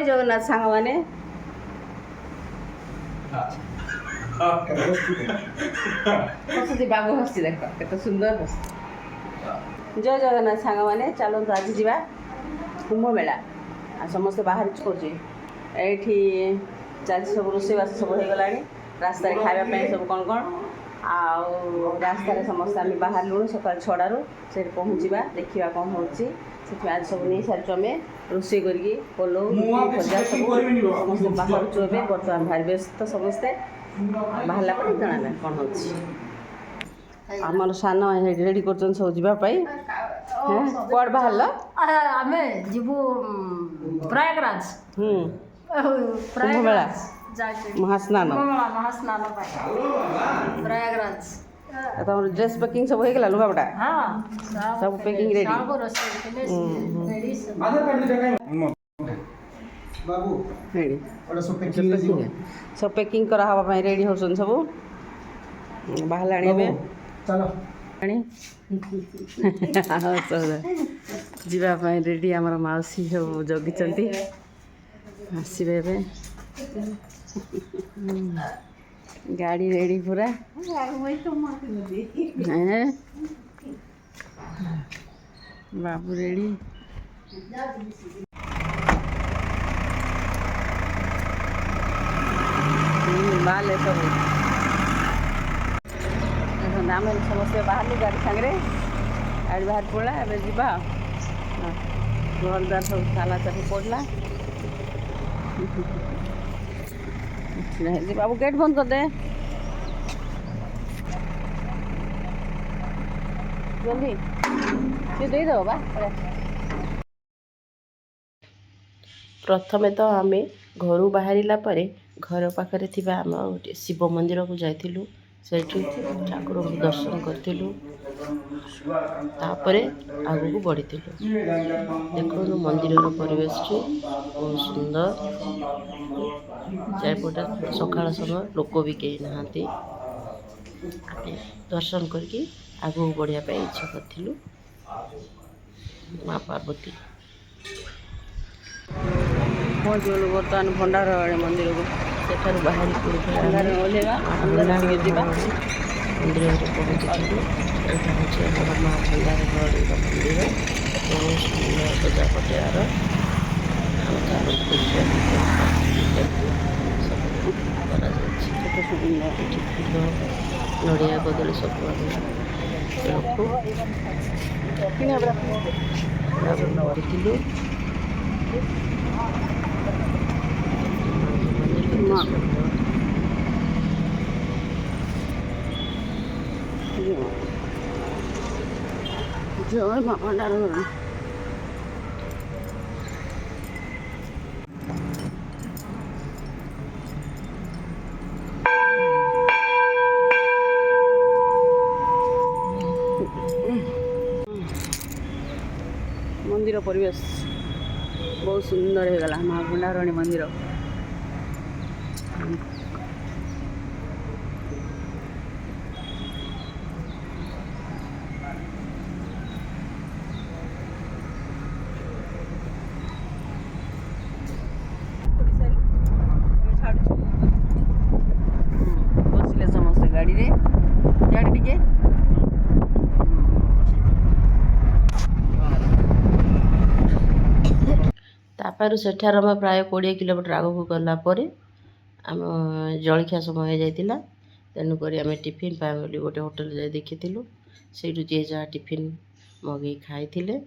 जय जगन्नाथ सांग मैंने बाबू हसी देख केत सुंदर हस जय जगन्नाथ सांग मैंने चलते आज जा कुंभ मेला आ समस्ते बाहर करुचे चल सब रोषेबास सब हो गला रास्ता खावाई सब कौन कौन आउ रास्तार समस्त आम बाहर लुणु सकाल 6टारू से पहुँचा देखा कौन हो आज सब नहीं सारी आम रोषे करके पलो भजा सब समस्त बाहर ए बर्तमान भारी व्यस्त समस्ते बाहर जना कौन हो आमर सान रेडी कर सब जावाई कौड़ बाहर आम जीवु प्रयागराज मेला महास्नान महास्नान प्रयागराज तुम ड्रेस पैकिंग सब हो गला लुगापटा सब पैकिंग रेडी सब पैकिंग करा हवा रेडी होसन सब बाहर आने जावाई रेडी आमर मौसी सब जगी आसवे गाड़ी रेडी पूरा बाबू रेडी बाल सब आम समस्त बाहर गाड़ी सांगे गाड़ी बाहर पड़ा ए जा घर द्वार सब ताला चापी पड़ा बाबू गेट बंद कर दे जल्दी दे दो बा प्रथमे तो आम घर बाहरिला परे घर पाखरे थिबा आम गोटे शिव मंदिर को जाइथिलु सेठी ठाकुर को दर्शन करथिलु तापरे आगु को बढ़िथिलु देखो मंदिर परिवेश बहुत सुंदर चारिपटा सकाळ समय लोक भी कहीं नहांती दर्शन करके आगु बढ़िया पे इच्छा करथिलु माँ पार्वती पहुँच गलु बर्तमान भंडार मंदिर को सेठार बाहर भंडार ओल्हेगा मंदिर पहुँचू यहाँ हूँ माँ भंडार मंदिर बहुत सुंदर सजापटियार फूल नड़िया कदली सब पढ़िलु जय माँ भंडार मंदिर परिवेश बहुत सुंदर हो गला माँ भंडारणी मंदिर बसले समस्त गाड़ी रे गाड़ी टिके तापारू सेठार आम प्राय 20 किलोमीटर आग को गला आम जलखिया समय हो जाता तेणुक आम टिफिन पाए बोली गोटे होटेल जाए देखी से जी जहाँ टिफिन मगे खाई तमें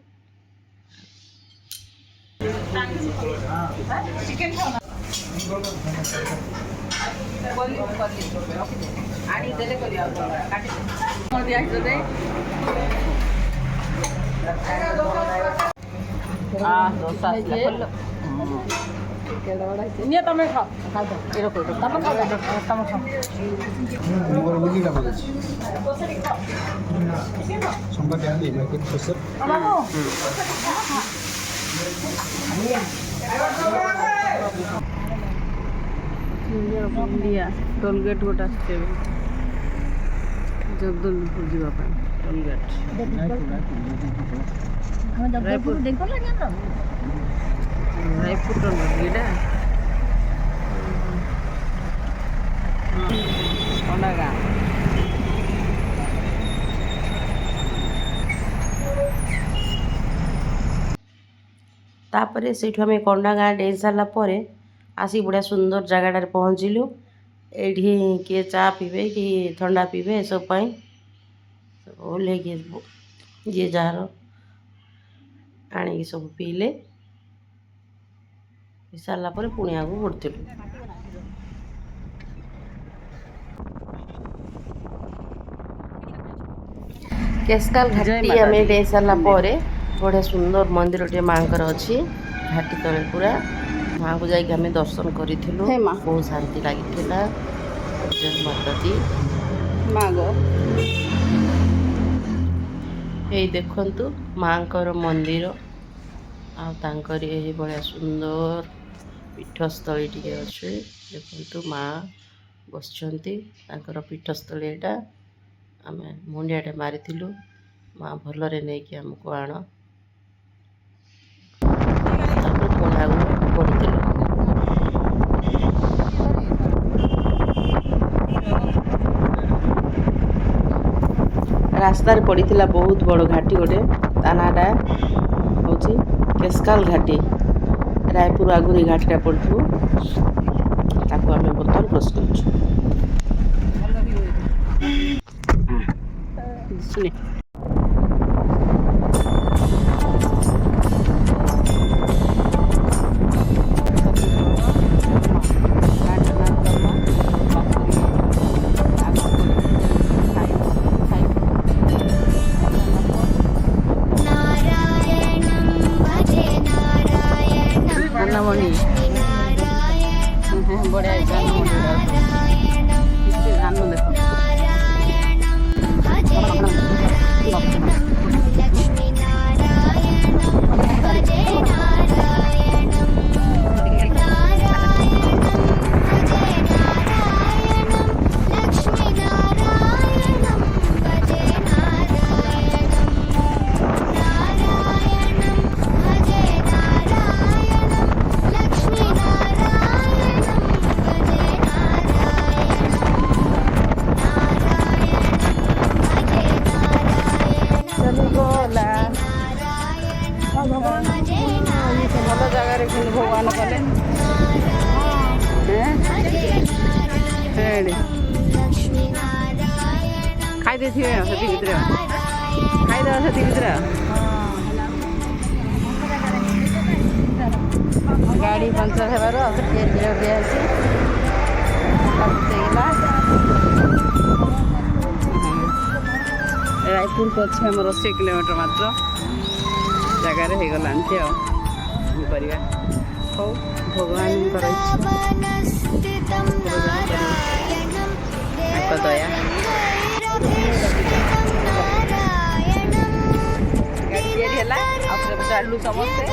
खाओ इंडिया टोल गेट गोटे आसते जगदलपुर जावाई toll gate Raipur Raipur road ଏଇଟା କଣ୍ଡା ଗାଁ। ତାପରେ ସେଇଠୁ ଆମେ କଣ୍ଡା ଗାଁ ଡେଇଁ ସାରିଲା ପରେ ଆସିକି ବଢ଼ିଆ ସୁନ୍ଦର ଜାଗାଟାରେ ପହଞ୍ଚିଲୁ। ଏଇଠି କିଏ ଚା ପିଇବେ କି ଥଣ୍ଡା ପିଇବେ ଏସବୁ ପାଇଁ ସବୁ ଓହ୍ଲେଇକି ଯିଏ ଯାହାର ଆଣିକି ସବୁ ପିଇଲେ। ପିଇ ସାରିଲା ପରେ ପୁଣି ଆଗକୁ ବଢ଼ିଥିଲୁ। କେସ୍କାଲ ଘାଟି ଆମେ ଡେଇଁ ସାରିଲା ପରେ ବଢ଼ିଆ ସୁନ୍ଦର ମନ୍ଦିରଟିଏ ମାଆଙ୍କର ଅଛି ଘାଟି ତଳେ ପୁରା। ମାଆଙ୍କୁ ଯାଇକି ଆମେ ଦର୍ଶନ କରିଥିଲୁ, ହେ ମା ବହୁତ ଶାନ୍ତି ଲାଗିଥିଲା। ଜୟ ମାତା ଦି। ମା ଗୋ ଏଇ ଦେଖନ୍ତୁ ମାଆଙ୍କର ମନ୍ଦିର ଆଉ ତାଙ୍କରି ଏହି ଭଳିଆ ସୁନ୍ଦର ପୀଠସ୍ଥଳୀ ଟିକେ ଅଛି। ଦେଖନ୍ତୁ ମାଆ ବସିଛନ୍ତି, ତାଙ୍କର ପୀଠସ୍ଥଳୀ ଏଇଟା। ଆମେ ମୁଣ୍ଡିଆଟେ ମାରିଥିଲୁ, ମାଆ ଭଲରେ ନେଇକି ଆମକୁ ଆଣ। ତାପରେ ପୁଣି ଆଗକୁ ବଢ଼ିଥିଲୁ। ରାସ୍ତାରେ ପଡ଼ିଥିଲା ବହୁତ ବଡ଼ ଘାଟି ଗୋଟେ, ତା ନାଁଟା ହେଉଛି କେସ୍କାଲ ଘାଟି। ରାୟପୁର ଆଗରୁ ଏଇ ଘାଟିଟା ପଡ଼ିଥିବ, ତାକୁ ଆମେ ବର୍ତ୍ତମାନ କ୍ରସ୍ କରୁଛୁ। ଶୁଣି ବଢ଼ିଆ ଧାନ ଦେଖ ଭଲ ଜାଗାରେ କିନ୍ତୁ ଭଗବାନ କଲେ। ଖାଇ ଦେଇଥିବେ ସେତିକି ଭିତରେ, ଖାଇଦେବା ସେତିକି ଭିତରେ। ଗାଡ଼ି ପଙ୍କଚର ହେବାରୁ ଆଉ ଟିକେ ଦିଆହେଇଛି, ହେଇଗଲା। ରାୟପୁରକୁ ଅଛି ଆମର 80 କିଲୋମିଟର ମାତ୍ର ଜାଗାରେ ହେଇଗଲା ଏମିତି ଆଉ କଣ କରିବା। ହଉ ଭଗବାନଙ୍କର ଇଚ୍ଛା, ତାଙ୍କ ଦୟା। ଗାଡ଼ି ତିଆରି ହେଲା, ଆଉ ଥରେ ଚାଲିଲୁ ସମସ୍ତେ।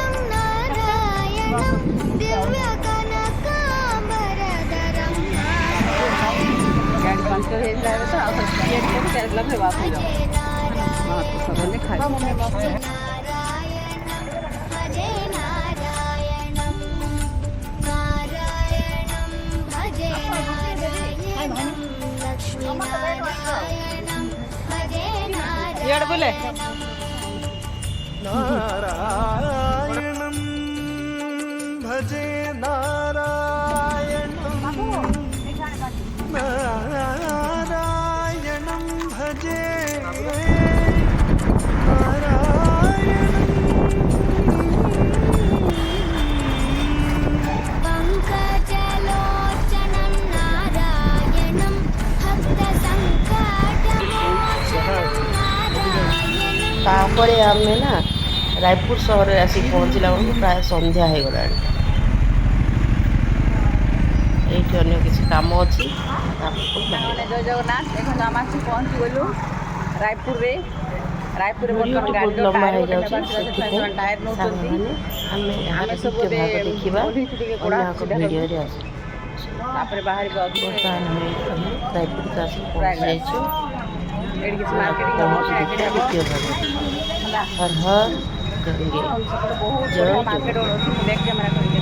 ଗାଡ଼ି ପଙ୍କଚର ହେଇଥିଲା ଏବେ ତ ଆଉ ଥରେ ତିଆରି କରି ଚାଲିଲା ପରେ ବାସ ହେଇଯାଉ ଖାଇ बोले नारायणं भजे नारायणं नारायणं भजे ତାପରେ ଆମେ ନା ରାୟପୁର ସହରରେ ଆସିକି ପହଞ୍ଚିଲା ବେଳକୁ ପ୍ରାୟ ସନ୍ଧ୍ୟା ହେଇଗଲାଣି। ଏଇଠି ଅନ୍ୟ କିଛି କାମ ଅଛି। ଜୟ ଜଗନ୍ନାଥ। ଦେଖନ୍ତୁ ଆମେ ଆସି ପହଞ୍ଚିଗଲୁ ରାୟପୁରରେ। ରାୟପୁରରେ ବର୍ତ୍ତମାନ ଗାଡ଼ିର ଟାୟାର ଗୋଟେ ନେବାର ଥିଲା, ସେଥିପାଇଁ ସେମାନେ ଟାୟାର ନେଉଛନ୍ତି। ଆମେ ସବୁ ଏବେ ଦେଖିବା ଓହ୍ଲେଇଛୁ ଟିକେ ଗୋଡ଼ ହାତ ସିଧା କଲୁ, ତାପରେ ବାହାରିବା। ବର୍ତ୍ତମାନ ଆମେ ରାୟପୁରକୁ ଆସିକି ପହଞ୍ଚି ଯାଇଛୁ। ଏଠି କିଛି ମାର୍କେଟିଂ ହେବ, ଦ୍ୱିତୀୟ ଭାଗ। ହର ହର ହଁ करेंगे। ସେପଟେ ବହୁତ ଜୟ ବଢ଼ିଆ ଜଗନ୍ନାଥ। ମାର୍କେଟ ଅଛି, ମୁଁ ବ୍ୟାକ୍ କ୍ୟାମେରା କରିକି